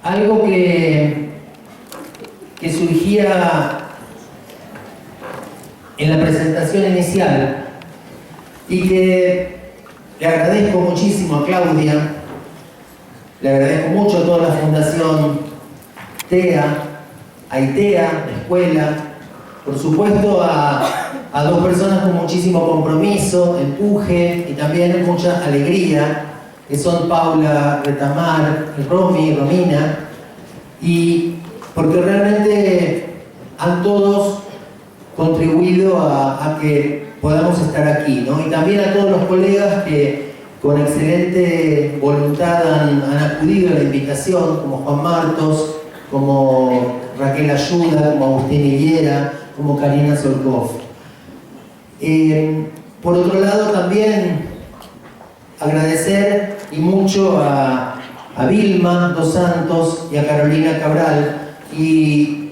algo que surgía en la presentación inicial y que le agradezco muchísimo a Claudia, le agradezco mucho a toda la Fundación TEA, a ITEA, la escuela, por supuesto a dos personas con muchísimo compromiso, empuje y también mucha alegría, que son Paula Retamar, Romina, y porque realmente han todos contribuido a que podamos estar aquí, ¿no? Y también a todos los colegas que con excelente voluntad han acudido a la invitación, como Juan Martos, como Raquel Ayuda, como Agustín Higuera, como Karina Solkov. Por otro lado, también agradecer y mucho a Vilma Dos Santos y a Carolina Cabral, y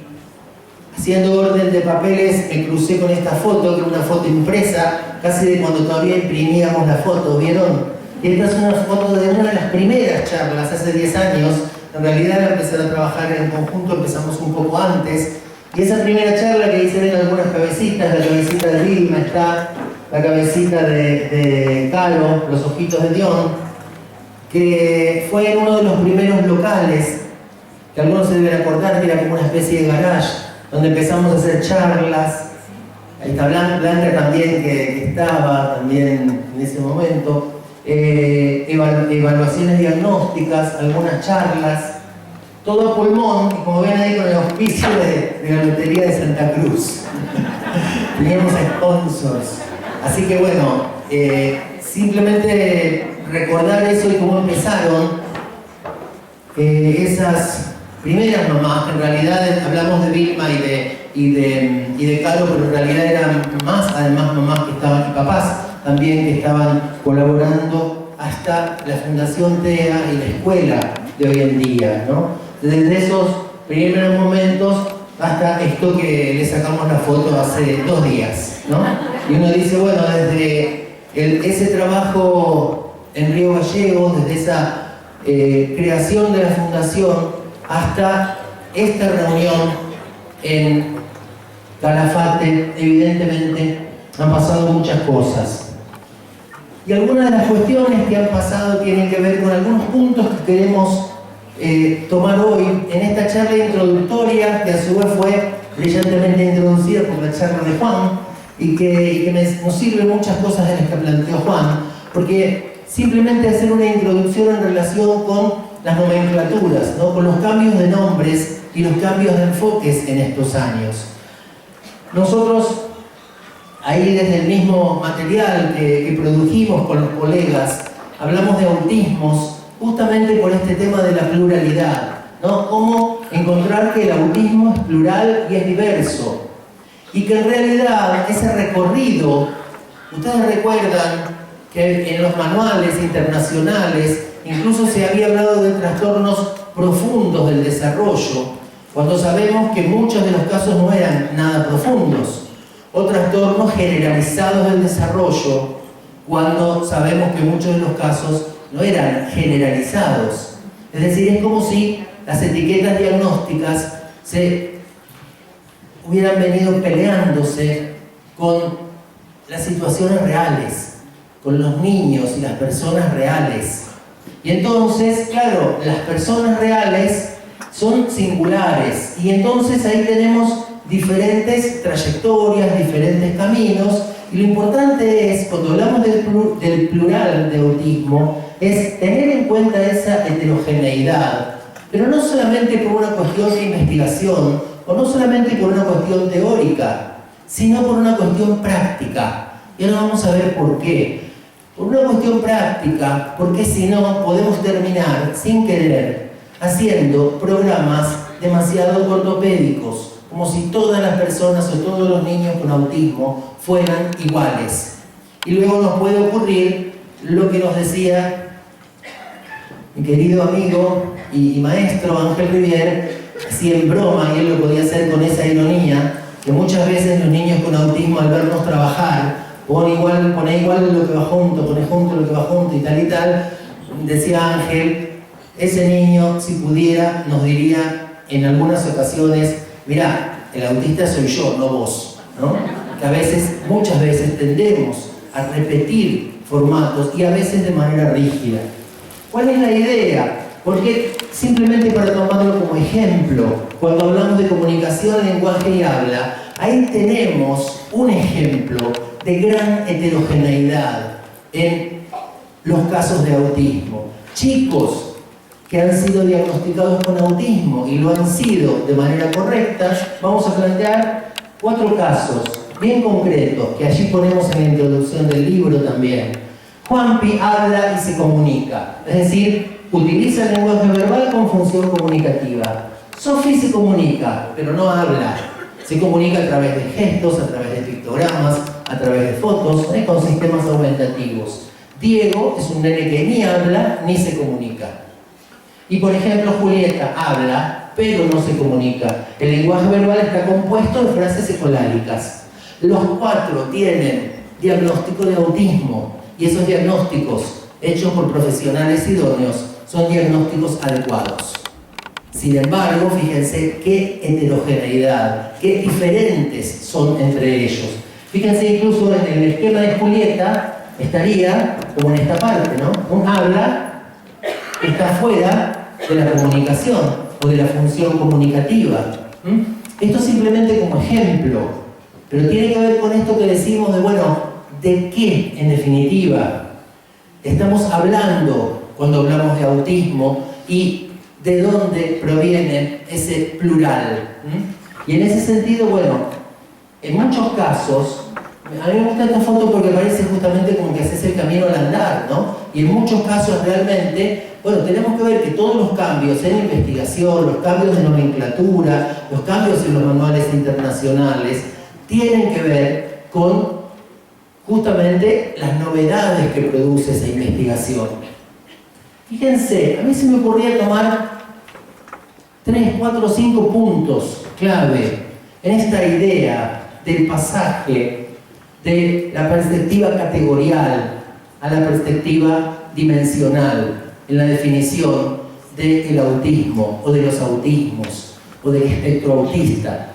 haciendo orden de papeles me crucé con esta foto, que es una foto impresa, casi de cuando todavía imprimíamos la foto, ¿vieron? Y esta es una foto de una de las primeras charlas, hace 10 años, en realidad al empezar a trabajar en conjunto empezamos un poco antes, y esa primera charla que ahí se ven algunas cabecitas, la cabecita de Vilma está, la cabecita de Caro, los ojitos de Dion, que fue en uno de los primeros locales, que algunos se deben acordar que era como una especie de garage, donde empezamos a hacer charlas. Ahí está Blanca también, que estaba también en ese momento, evaluaciones diagnósticas, algunas charlas, todo a pulmón, y como ven ahí con el auspicio de la Lotería de Santa Cruz. Teníamos sponsors. Así que bueno, simplemente recordar eso y cómo empezaron esas primeras mamás, que en realidad hablamos de Vilma y de Caro, pero en realidad eran más, además, mamás que estaban, y papás también que estaban colaborando hasta la Fundación TEA y la escuela de hoy en día, ¿no? Desde esos primeros momentos hasta esto que le sacamos la foto hace 2 días, ¿no? Y uno dice, bueno, desde ese trabajo en Río Gallegos, desde esa creación de la fundación, hasta esta reunión en Calafate, evidentemente han pasado muchas cosas. Y algunas de las cuestiones que han pasado tienen que ver con algunos puntos que queremos tomar hoy en esta charla introductoria, que a su vez fue brillantemente introducida por la charla de Juan, y que nos sirven muchas cosas de las que planteó Juan, porque simplemente hacer una introducción en relación con las nomenclaturas, ¿no? Con los cambios de nombres y los cambios de enfoques en estos años. Nosotros, ahí desde el mismo material que produjimos con los colegas, hablamos de autismos justamente por este tema de la pluralidad, ¿no? Cómo encontrar que el autismo es plural y es diverso, y que en realidad ese recorrido, ustedes recuerdan que en los manuales internacionales incluso se había hablado de trastornos profundos del desarrollo, cuando sabemos que muchos de los casos no eran nada profundos, o trastornos generalizados del desarrollo, cuando sabemos que muchos de los casos no eran generalizados. Es decir, es como si las etiquetas diagnósticas se hubieran venido peleándose con las situaciones reales, con los niños y las personas reales. Y entonces, claro, las personas reales son singulares, y entonces ahí tenemos diferentes trayectorias, diferentes caminos, y lo importante es, cuando hablamos del plural de autismo, es tener en cuenta esa heterogeneidad, pero no solamente por una cuestión de investigación, o no solamente por una cuestión teórica, sino por una cuestión práctica. Y ahora vamos a ver por qué. Por una cuestión práctica, porque si no podemos terminar, sin querer, haciendo programas demasiado ortopédicos, como si todas las personas o todos los niños con autismo fueran iguales. Y luego nos puede ocurrir lo que nos decía mi querido amigo y maestro Ángel Rivier, así en broma, y él lo podía hacer con esa ironía, que muchas veces los niños con autismo, al vernos trabajar, pone igual lo que va junto, pone junto lo que va junto y tal, decía Ángel, ese niño, si pudiera, nos diría en algunas ocasiones, mirá, el autista soy yo, no vos, ¿no? Que a veces, muchas veces tendemos a repetir formatos y a veces de manera rígida. ¿Cuál es la idea? Porque simplemente para tomarlo como ejemplo, cuando hablamos de comunicación, lenguaje y habla, ahí tenemos un ejemplo de gran heterogeneidad en los casos de autismo. Chicos que han sido diagnosticados con autismo y lo han sido de manera correcta, vamos a plantear 4 casos bien concretos que allí ponemos en la introducción del libro también. Juanpi habla y se comunica, es decir, utiliza el lenguaje verbal con función comunicativa. Sofi se comunica, pero no habla. Se comunica a través de gestos, a través de pictogramas, a través de fotos, con sistemas aumentativos. Diego es un nene que ni habla ni se comunica. Y por ejemplo, Julieta habla, pero no se comunica. El lenguaje verbal está compuesto de frases ecolálicas. Los 4 tienen diagnóstico de autismo y esos diagnósticos hechos por profesionales idóneos son diagnósticos adecuados. Sin embargo, fíjense qué heterogeneidad, qué diferentes son entre ellos. Fíjense incluso en el esquema de Julieta estaría como en esta parte, ¿no? Un habla está fuera de la comunicación o de la función comunicativa. Esto simplemente como ejemplo, pero tiene que ver con esto que decimos de, bueno, ¿de qué en definitiva estamos hablando cuando hablamos de autismo y de dónde proviene ese plural? Y en ese sentido, bueno, en muchos casos, a mí me gusta esta foto porque parece justamente como que haces el camino al andar, ¿no? Y en muchos casos realmente, bueno, tenemos que ver que todos los cambios en investigación, los cambios de nomenclatura, los cambios en los manuales internacionales, tienen que ver con justamente las novedades que produce esa investigación. Fíjense, a mí se me ocurría tomar 3, 4, 5 puntos clave en esta idea del pasaje de la perspectiva categorial a la perspectiva dimensional en la definición del autismo o de los autismos o del espectro autista.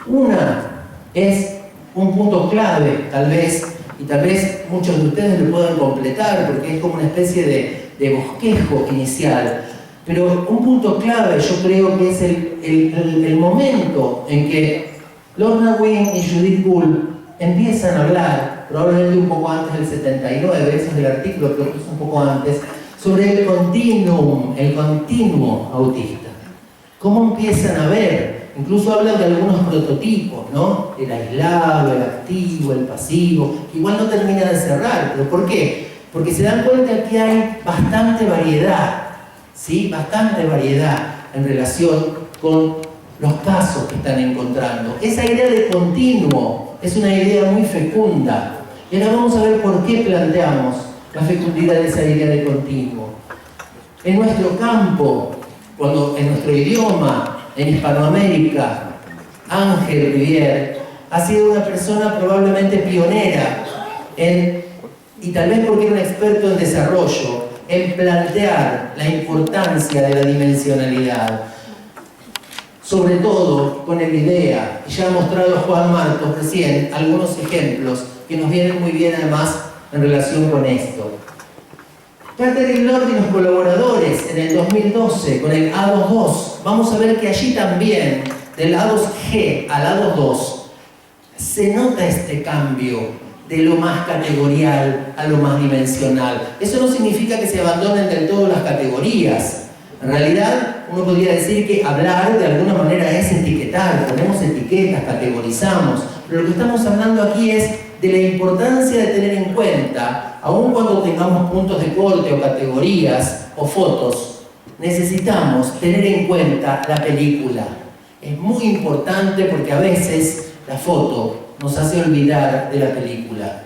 Una es un punto clave, tal vez, y tal vez muchos de ustedes lo puedan completar porque es como una especie de bosquejo inicial, pero un punto clave yo creo que es el momento en que Lorna Wing y Judith Gould empiezan a hablar, probablemente un poco antes del 79, ese es el artículo, creo que es un poco antes, sobre el continuum, el continuo autista. ¿Cómo empiezan a ver? Incluso hablan de algunos prototipos, ¿no? El aislado, el activo, el pasivo, que igual no termina de cerrar. ¿Pero por qué? Porque se dan cuenta que hay bastante variedad, ¿sí? Bastante variedad en relación con los casos que están encontrando. Esa idea de continuo es una idea muy fecunda. Y ahora vamos a ver por qué planteamos la fecundidad de esa idea de continuo. En nuestro campo, en nuestro idioma, en Hispanoamérica, Ángel Rivière ha sido una persona probablemente pionera y tal vez porque era un experto en desarrollo, en plantear la importancia de la dimensionalidad. Sobre todo con el IDEA, y ya ha mostrado Juan Marcos recién algunos ejemplos que nos vienen muy bien además en relación con esto. Catherine Lord y los colaboradores en el 2012 con el A22, vamos a ver que allí también, del A2G al A22, se nota este cambio de lo más categorial a lo más dimensional. Eso no significa que se abandonen del todo las categorías. En realidad, uno podría decir que hablar de alguna manera es etiquetar, ponemos etiquetas, categorizamos, pero lo que estamos hablando aquí es de la importancia de tener en cuenta, aun cuando tengamos puntos de corte o categorías o fotos, necesitamos tener en cuenta la película. Es muy importante porque a veces la foto nos hace olvidar de la película.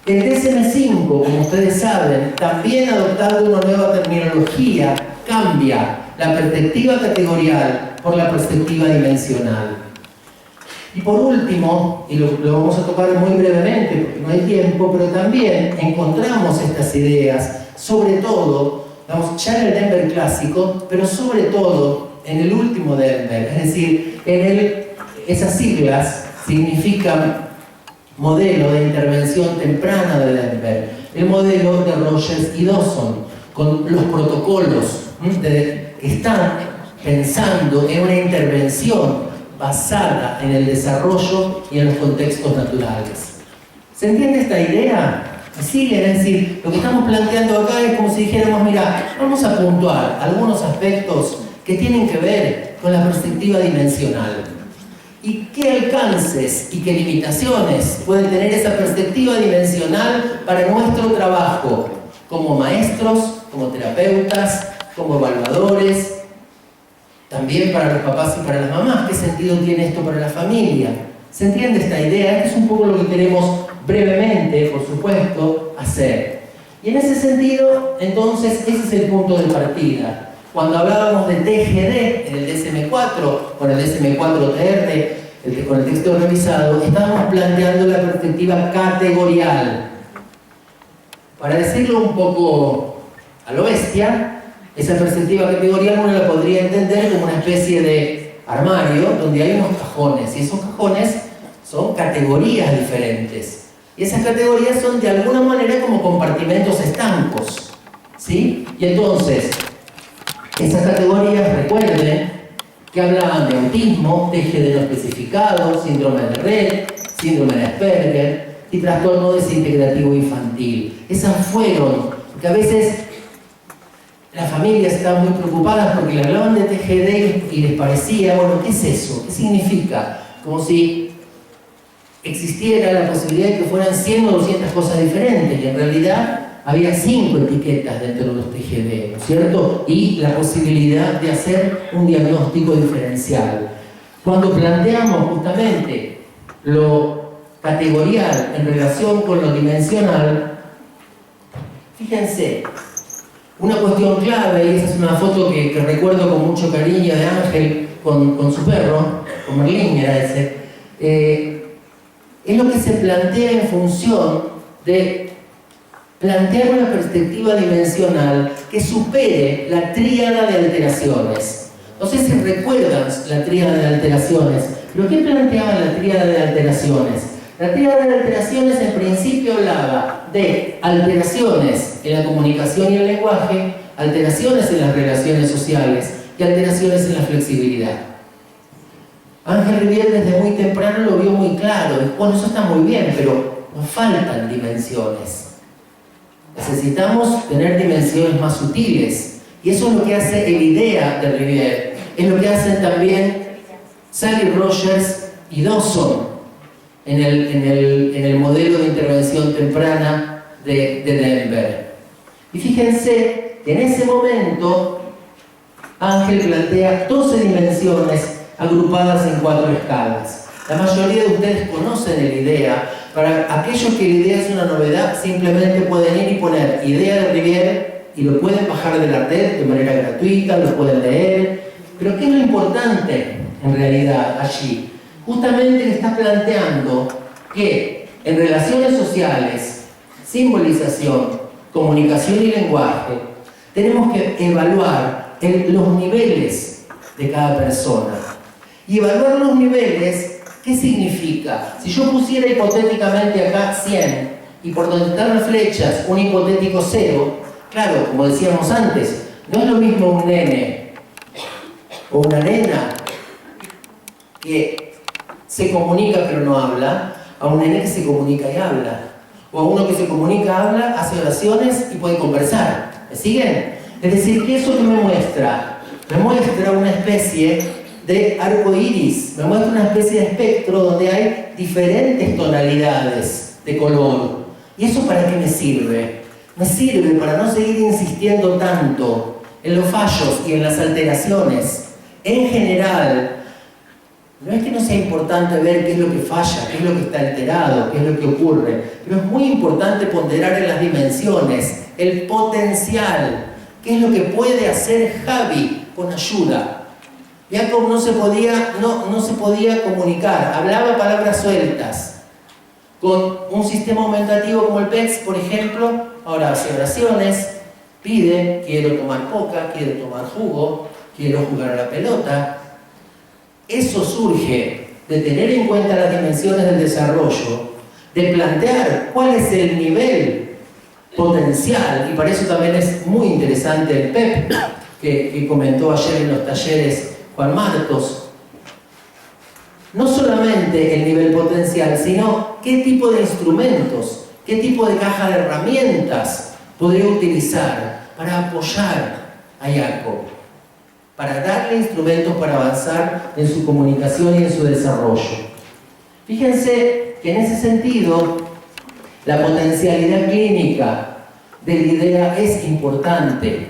El DSM-5, como ustedes saben, también adoptando una nueva terminología, cambia la perspectiva categorial por la perspectiva dimensional. Y por último, y lo vamos a tocar muy brevemente porque no hay tiempo, pero también encontramos estas ideas, sobre todo vamos, ya en el Denver clásico, pero sobre todo en el último Denver, es decir, esas siglas significan modelo de intervención temprana de Denver, el modelo de Rogers y Dawson, con los protocolos que están pensando en una intervención basada en el desarrollo y en los contextos naturales. ¿Se entiende esta idea? ¿Siguen? Es decir, lo que estamos planteando acá es como si dijéramos, mira, vamos a puntuar algunos aspectos que tienen que ver con la perspectiva dimensional. ¿Y qué alcances y qué limitaciones puede tener esa perspectiva dimensional para nuestro trabajo como maestros, como terapeutas, como evaluadores, también para los papás y para las mamás? ¿Qué sentido tiene esto para la familia? ¿Se entiende esta idea? Este es un poco lo que queremos brevemente, por supuesto, hacer. Y en ese sentido, entonces, ese es el punto de partida. Cuando hablábamos de TGD en el DSM-4, con el DSM-4-TR, con el texto revisado, estábamos planteando la perspectiva categorial. Para decirlo un poco a lo bestia, esa perspectiva categorial uno la podría entender como una especie de armario donde hay unos cajones, y esos cajones son categorías diferentes. Y esas categorías son de alguna manera como compartimentos estancos, ¿sí? Y entonces, esas categorías, recuerden, que hablaban de autismo, TGD no especificado, síndrome de Rett, síndrome de Asperger y trastorno desintegrativo infantil. Esas fueron, porque a veces las familias estaban muy preocupadas porque le hablaban de TGD y les parecía, bueno, ¿qué es eso? ¿Qué significa? Como si existiera la posibilidad de que fueran 100 o 200 cosas diferentes, y en realidad había 5 etiquetas dentro de los TGD, ¿no es cierto? Y la posibilidad de hacer un diagnóstico diferencial. Cuando planteamos justamente lo categorial en relación con lo dimensional, fíjense, una cuestión clave, y esa es una foto que recuerdo con mucho cariño de Ángel con su perro, con Merlín era ese, es lo que se plantea en función de plantear una perspectiva dimensional que supere la tríada de alteraciones. No sé si recuerdan la tríada de alteraciones, pero ¿qué planteaba la tríada de alteraciones? La tríada de alteraciones en principio hablaba de alteraciones en la comunicación y el lenguaje, alteraciones en las relaciones sociales y alteraciones en la flexibilidad. Ángel Rivière desde muy temprano lo vio muy claro. Bueno, eso está muy bien, pero nos faltan dimensiones. Necesitamos tener dimensiones más sutiles. Y eso es lo que hace el IDEA de Rivière. Es lo que hacen también Sally Rogers y Dawson en el modelo de intervención temprana de Denver. Y fíjense que en ese momento Ángel plantea 12 dimensiones agrupadas en 4 escalas. La mayoría de ustedes conocen el IDEA. Para aquellos que el IDEA es una novedad, simplemente pueden ir y poner IDEA de Rivière y lo pueden bajar de la red de manera gratuita, lo pueden leer. Pero ¿qué es lo importante en realidad allí? Justamente le está planteando que en relaciones sociales, simbolización, comunicación y lenguaje, tenemos que evaluar los niveles de cada persona. Y evaluar los niveles, ¿qué significa? Si yo pusiera hipotéticamente acá 100 y por donde están las flechas un hipotético 0, claro, como decíamos antes, no es lo mismo un nene o una nena que se comunica pero no habla, a un nene que se comunica y habla, o a uno que se comunica, habla, hace oraciones y puede conversar. ¿Me siguen? Es decir, ¿qué es eso que me muestra? Me muestra una especie de arco iris, me muestra una especie de espectro donde hay diferentes tonalidades de color. ¿Y eso para qué me sirve? Me sirve para no seguir insistiendo tanto en los fallos y en las alteraciones. En general, no es que no sea importante ver qué es lo que falla, qué es lo que está alterado, qué es lo que ocurre, pero es muy importante ponderar en las dimensiones el potencial, qué es lo que puede hacer Javi con ayuda. Jacob no se podía comunicar, hablaba palabras sueltas. Con un sistema aumentativo como el PEX, por ejemplo, ahora hace oraciones, Pide, quiero tomar coca, quiero tomar jugo, quiero jugar a la pelota. Eso surge de tener en cuenta las dimensiones del desarrollo, de plantear cuál es el nivel potencial, y para eso también es muy interesante el PEP que comentó ayer en los talleres Juan Martos. No solamente el nivel potencial, sino qué tipo de instrumentos, qué tipo de caja de herramientas podría utilizar para apoyar a Jacob, para darle instrumentos para avanzar en su comunicación y en su desarrollo. Fíjense que en ese sentido, la potencialidad clínica de la idea es importante.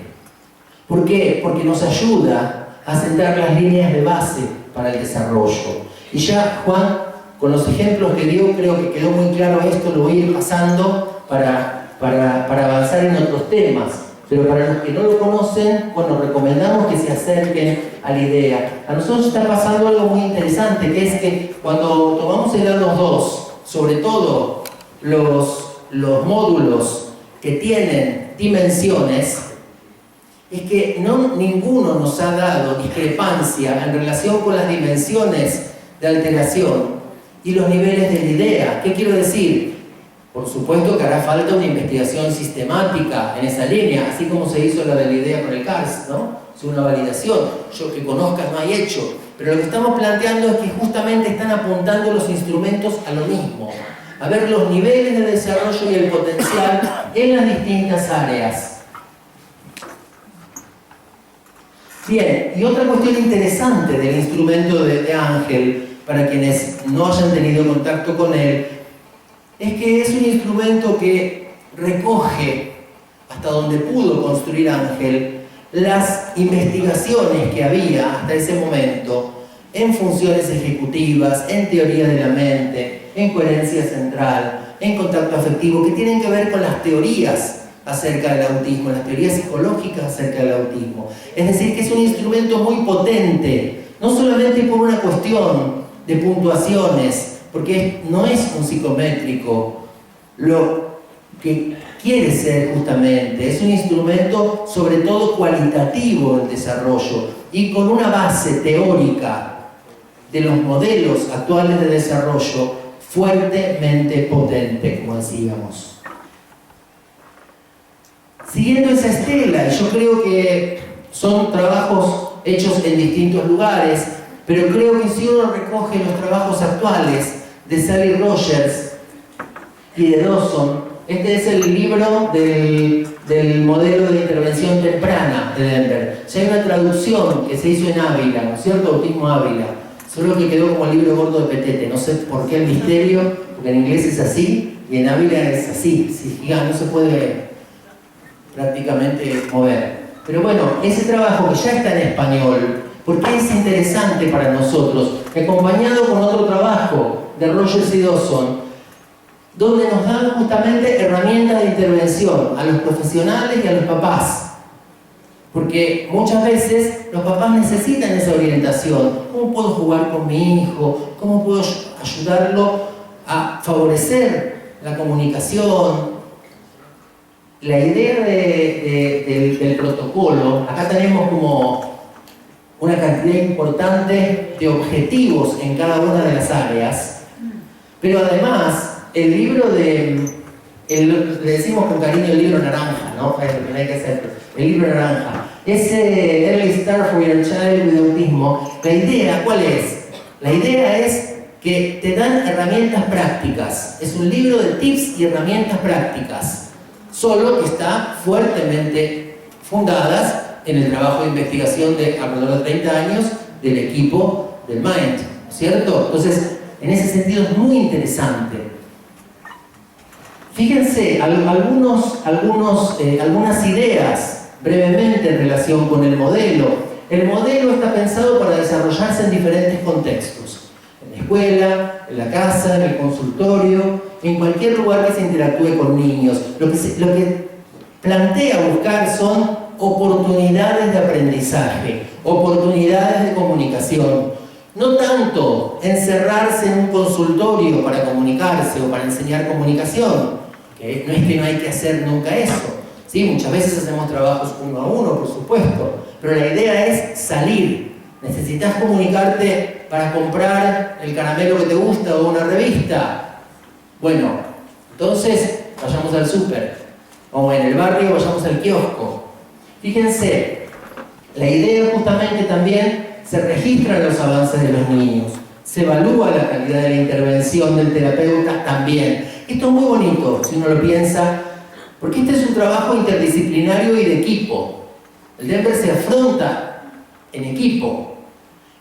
¿Por qué? Porque nos ayuda a sentar las líneas de base para el desarrollo. Y ya Juan, con los ejemplos que dio, creo que quedó muy claro esto, lo voy a ir pasando para avanzar en otros temas. Pero para los que no lo conocen, bueno, recomendamos que se acerquen a la idea. A nosotros está pasando algo muy interesante, que es que cuando tomamos el Ados 2, sobre todo los módulos que tienen dimensiones, es que ninguno nos ha dado discrepancia en relación con las dimensiones de alteración y los niveles de la idea. ¿Qué quiero decir? Por supuesto que hará falta una investigación sistemática en esa línea, así como se hizo la de la idea con el CARS, ¿no? Es una validación. Yo que conozca no hay hecho, pero lo que estamos planteando es que justamente están apuntando los instrumentos a lo mismo, a ver los niveles de desarrollo y el potencial en las distintas áreas. Bien, y otra cuestión interesante del instrumento de Ángel, para quienes no hayan tenido contacto con él, es que es un instrumento que recoge, hasta donde pudo construir Ángel, las investigaciones que había hasta ese momento en funciones ejecutivas, en teoría de la mente, en coherencia central, en contacto afectivo, que tienen que ver con las teorías acerca del autismo, las teorías psicológicas acerca del autismo. Es decir, que es un instrumento muy potente, no solamente por una cuestión de puntuaciones, porque no es un psicométrico, lo que quiere ser justamente, es un instrumento sobre todo cualitativo en desarrollo y con una base teórica de los modelos actuales de desarrollo fuertemente potente, como decíamos. Siguiendo esa estela, yo creo que son trabajos hechos en distintos lugares, pero creo que si uno recoge los trabajos actuales de Sally Rogers y de Dawson, este es el libro del modelo de intervención temprana de Denver. Ya hay una traducción que se hizo en Ávila, ¿no es cierto? Autismo Ávila. Solo que quedó como el libro gordo de Petete. No sé por qué el misterio, porque en inglés es así y en Ávila es así. No se puede prácticamente mover. Pero bueno, ese trabajo que ya está en español, porque es interesante para nosotros, acompañado con otro trabajo de Rogers y Dawson, donde nos dan justamente herramientas de intervención a los profesionales y a los papás. Porque muchas veces los papás necesitan esa orientación. ¿Cómo puedo jugar con mi hijo? ¿Cómo puedo ayudarlo a favorecer la comunicación? La idea del protocolo, acá tenemos como una cantidad importante de objetivos en cada una de las áreas, pero además el libro le decimos con cariño el libro naranja, ¿no? Es lo que hay que hacer, el libro naranja. Ese Early Start for Your Child with Autismo, la idea, ¿cuál es? La idea es que te dan herramientas prácticas. Es un libro de tips y herramientas prácticas, solo que está fuertemente fundadas en el trabajo de investigación de alrededor de 30 años del equipo del MIND, ¿cierto? Entonces, en ese sentido es muy interesante. Fíjense, algunas ideas brevemente en relación con el modelo. El modelo está pensado para desarrollarse en diferentes contextos. En la escuela, en la casa, en el consultorio, en cualquier lugar que se interactúe con niños. Lo que plantea buscar son oportunidades de aprendizaje, oportunidades de comunicación. No tanto encerrarse en un consultorio para comunicarse o para enseñar comunicación, que no es que no hay que hacer nunca eso, ¿sí? Muchas veces hacemos trabajos uno a uno, por supuesto, pero la idea es salir. Necesitas comunicarte para comprar el caramelo que te gusta o una revista. Bueno, entonces vayamos al súper, o en el barrio vayamos al kiosco. Fíjense, la idea justamente también se registran los avances de los niños, se evalúa la calidad de la intervención del terapeuta también. Esto es muy bonito, si uno lo piensa, porque este es un trabajo interdisciplinario y de equipo. El DEMBER se afronta en equipo.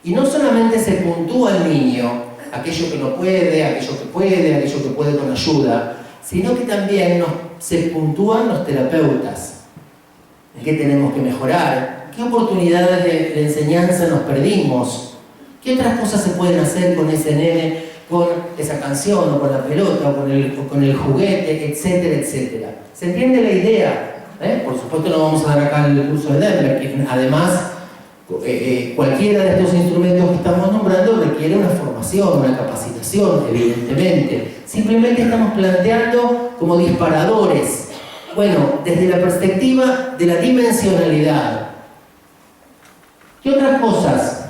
Y no solamente se puntúa al niño, aquello que no puede, aquello que puede con ayuda, sino que también se puntúan los terapeutas. ¿En qué tenemos que mejorar? ¿Qué oportunidades de enseñanza nos perdimos? ¿Qué otras cosas se pueden hacer con ese nene, con esa canción, o con la pelota, o con el juguete, etcétera, etcétera? ¿Se entiende la idea? Por supuesto no vamos a dar acá el curso de DEMBER, que además cualquiera de estos instrumentos que estamos nombrando requiere una formación, una capacitación, evidentemente. Simplemente estamos planteando como disparadores. Bueno, desde la perspectiva de la dimensionalidad. ¿Qué otras cosas?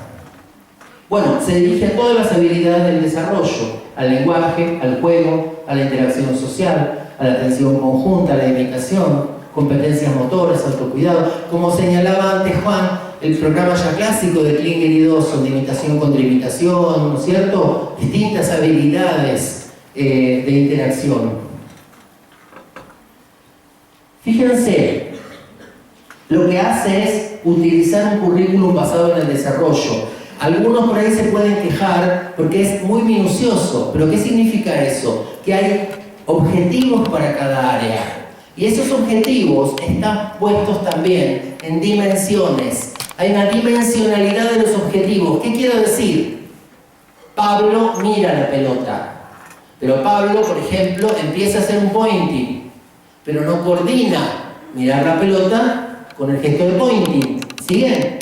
Bueno, se dirige a todas las habilidades del desarrollo, al lenguaje, al juego, a la interacción social, a la atención conjunta, a la imitación, competencias motoras, autocuidado. Como señalaba antes Juan, el programa ya clásico de Klinger y Dawson, de imitación contra imitación, ¿no es cierto? Distintas habilidades de interacción. Fíjense, lo que hace es utilizar un currículum basado en el desarrollo. Algunos por ahí se pueden quejar porque es muy minucioso, pero ¿qué significa eso? Que hay objetivos para cada área. Y esos objetivos están puestos también en dimensiones. Hay una dimensionalidad de los objetivos. ¿Qué quiero decir? Pablo mira la pelota. Pero Pablo, por ejemplo, empieza a hacer un pointing, pero no coordina mirar la pelota con el gesto de pointing. ¿Siguen?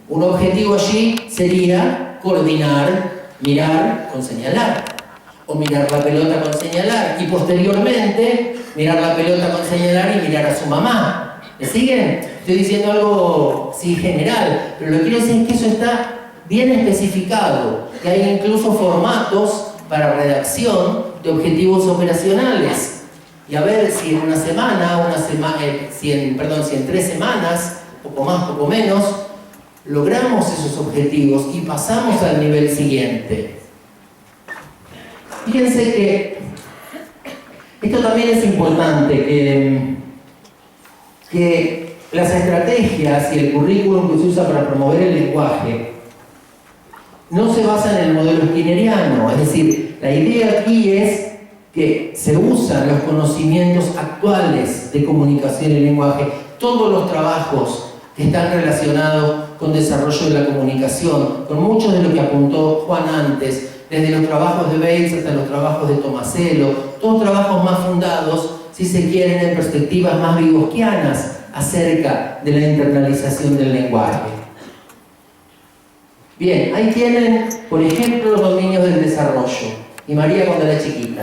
Un objetivo allí sería coordinar, mirar con señalar. O mirar la pelota con señalar. Y posteriormente, mirar la pelota con señalar y mirar a su mamá. ¿Me siguen? Estoy diciendo algo, sí, general, pero lo que quiero decir es que eso está bien especificado, que hay incluso formatos para redacción de objetivos operacionales. Y a ver si en una semana, si en 3 semanas, poco más, poco menos, logramos esos objetivos y pasamos al nivel siguiente. Fíjense que esto también es importante, que las estrategias y el currículum que se usa para promover el lenguaje no se basan en el modelo skinneriano, es decir, la idea aquí es que se usan los conocimientos actuales de comunicación y lenguaje, todos los trabajos que están relacionados con desarrollo de la comunicación, con muchos de lo que apuntó Juan antes, desde los trabajos de Bates hasta los trabajos de Tomasello, todos trabajos más fundados, si se quieren, en perspectivas más vygotskianas acerca de la internalización del lenguaje. Bien, ahí tienen, por ejemplo, los dominios del desarrollo. Y María cuando era chiquita.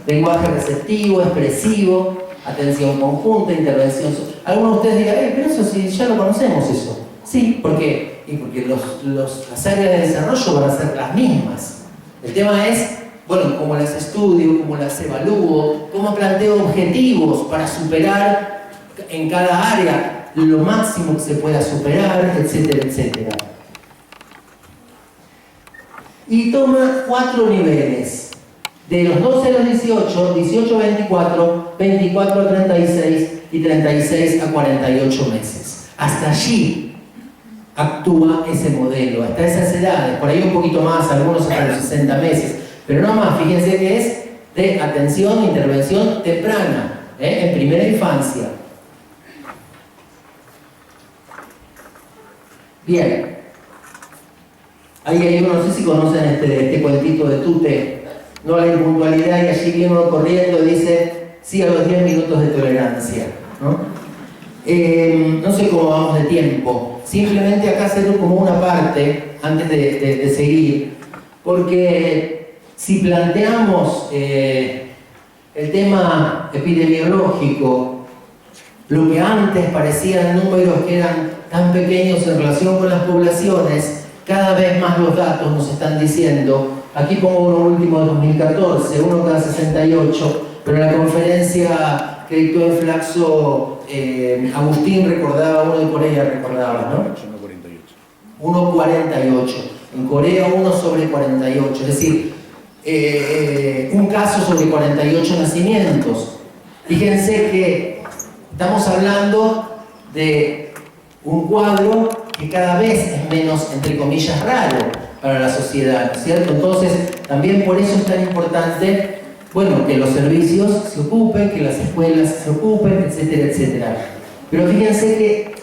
Lenguaje receptivo, expresivo, atención conjunta, intervención. Algunos de ustedes dirán, pero eso sí, ya lo conocemos eso. Sí, ¿por qué? Y porque las áreas de desarrollo van a ser las mismas. El tema es, bueno, cómo las estudio, cómo las evalúo, cómo planteo objetivos para superar en cada área lo máximo que se pueda superar, etcétera, etcétera. Y toma 4 niveles. De los 12 a los 18, 18 a 24, 24 a 36 y 36 a 48 meses. Hasta allí actúa ese modelo, hasta esas edades, por ahí un poquito más, algunos hasta los 60 meses, pero no más, fíjense que es de atención, intervención temprana, en primera infancia. Bien, ahí hay uno, no sé si conocen este cuentito de Tute, no a la impuntualidad, y allí viene uno corriendo y dice, sí a los 10 minutos de tolerancia, ¿no? No sé cómo vamos de tiempo, simplemente acá hacer como una parte antes de seguir, porque si planteamos el tema epidemiológico, Lo que antes parecían números que eran tan pequeños en relación con las poblaciones, cada vez más los datos nos están diciendo, aquí pongo uno último de 2014, uno cada 68, pero en la conferencia que dictó en Flaxo, Agustín recordaba, uno de Corea recordaba, ¿no? 1,48. En Corea 1 sobre 48, es decir, un caso sobre 48 nacimientos. Fíjense que estamos hablando de un cuadro que cada vez es menos, entre comillas, raro para la sociedad, ¿no es cierto? Entonces, también por eso es tan importante, bueno, que los servicios se ocupen, que las escuelas se ocupen, etcétera, etcétera. Pero fíjense que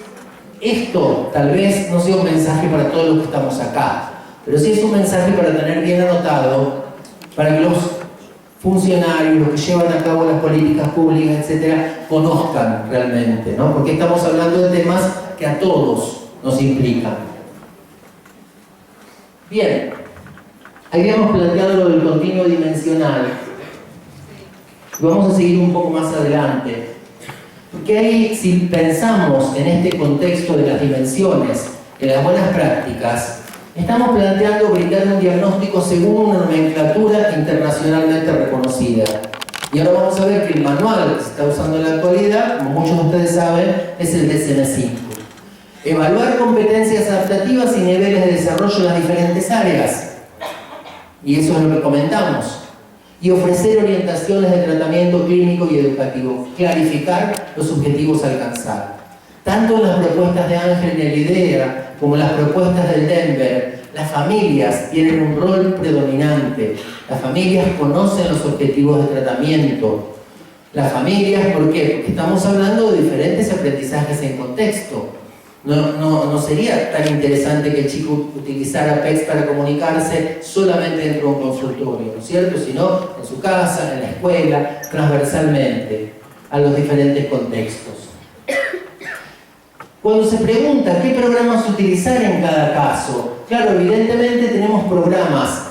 esto tal vez no sea un mensaje para todos los que estamos acá, pero sí es un mensaje para tener bien anotado, para que los funcionarios, los que llevan a cabo las políticas públicas, etcétera, conozcan realmente, ¿no? Porque estamos hablando de temas que a todos nos implican. Bien, habíamos planteado lo del continuo dimensional. Vamos a seguir un poco más adelante. Porque ahí, si pensamos en este contexto de las dimensiones, de las buenas prácticas, estamos planteando brindar un diagnóstico según una nomenclatura internacionalmente reconocida. Y ahora vamos a ver que el manual que se está usando en la actualidad, como muchos de ustedes saben, es el DSM-5. Evaluar competencias adaptativas y niveles de desarrollo en las diferentes áreas. Y eso es lo que comentamos. Y ofrecer orientaciones de tratamiento clínico y educativo. Clarificar los objetivos a alcanzar. Tanto en las propuestas de Ángel y el IDEA, como en las propuestas del Denver, las familias tienen un rol predominante. Las familias conocen los objetivos de tratamiento. Las familias, ¿por qué? Porque estamos hablando de diferentes aprendizajes en contexto. No sería tan interesante que el chico utilizara PECS para comunicarse solamente dentro de un consultorio, ¿no es cierto? Sino en su casa, en la escuela, transversalmente a los diferentes contextos. Cuando se pregunta qué programas utilizar en cada caso, claro, evidentemente tenemos programas,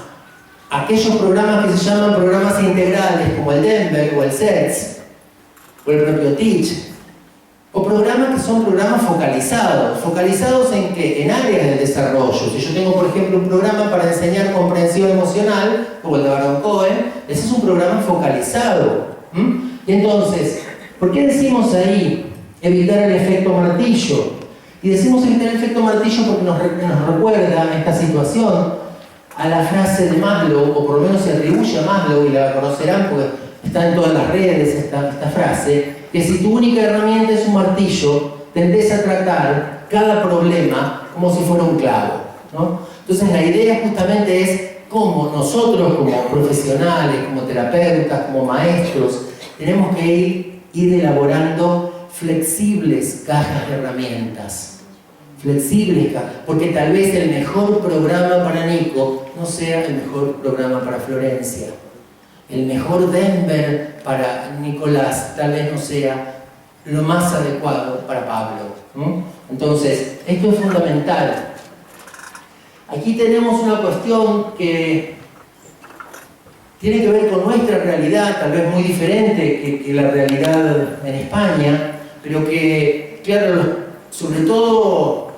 aquellos programas que se llaman programas integrales, como el Denver o el SETS, o el propio TEACH, o programas que son programas focalizados. ¿Focalizados en qué? En áreas del desarrollo. Si yo tengo, por ejemplo, un programa para enseñar comprensión emocional, como el de Baron Cohen, ese es un programa focalizado. Y entonces, ¿por qué decimos ahí evitar el efecto martillo? Y decimos evitar el efecto martillo porque nos recuerda esta situación a la frase de Maslow, o por lo menos se atribuye a Maslow, y la conocerán porque está en todas las redes esta frase, que si tu única herramienta es un martillo, tendés a tratar cada problema como si fuera un clavo, ¿no? Entonces la idea justamente es cómo nosotros como profesionales, como terapeutas, como maestros, tenemos que ir elaborando flexibles cajas de herramientas. Flexibles cajas, porque tal vez el mejor programa para Nico no sea el mejor programa para Florencia. El mejor Denver para Nicolás tal vez no sea lo más adecuado para Pablo, ¿no? Entonces, esto es fundamental. Aquí tenemos una cuestión que tiene que ver con nuestra realidad, tal vez muy diferente que la realidad en España, pero que, claro, sobre todo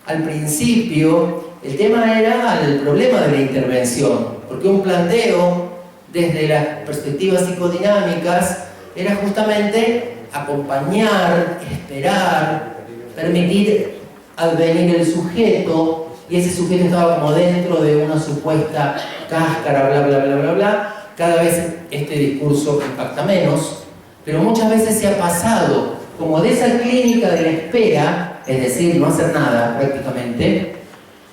al principio, el tema era el problema de la intervención, porque un planteo desde las perspectivas psicodinámicas era justamente acompañar, esperar, permitir advenir el sujeto, y ese sujeto estaba como dentro de una supuesta cáscara, bla, bla, bla, bla, bla. Cada vez este discurso impacta menos, pero muchas veces se ha pasado como de esa clínica de la espera, es decir, no hacer nada prácticamente,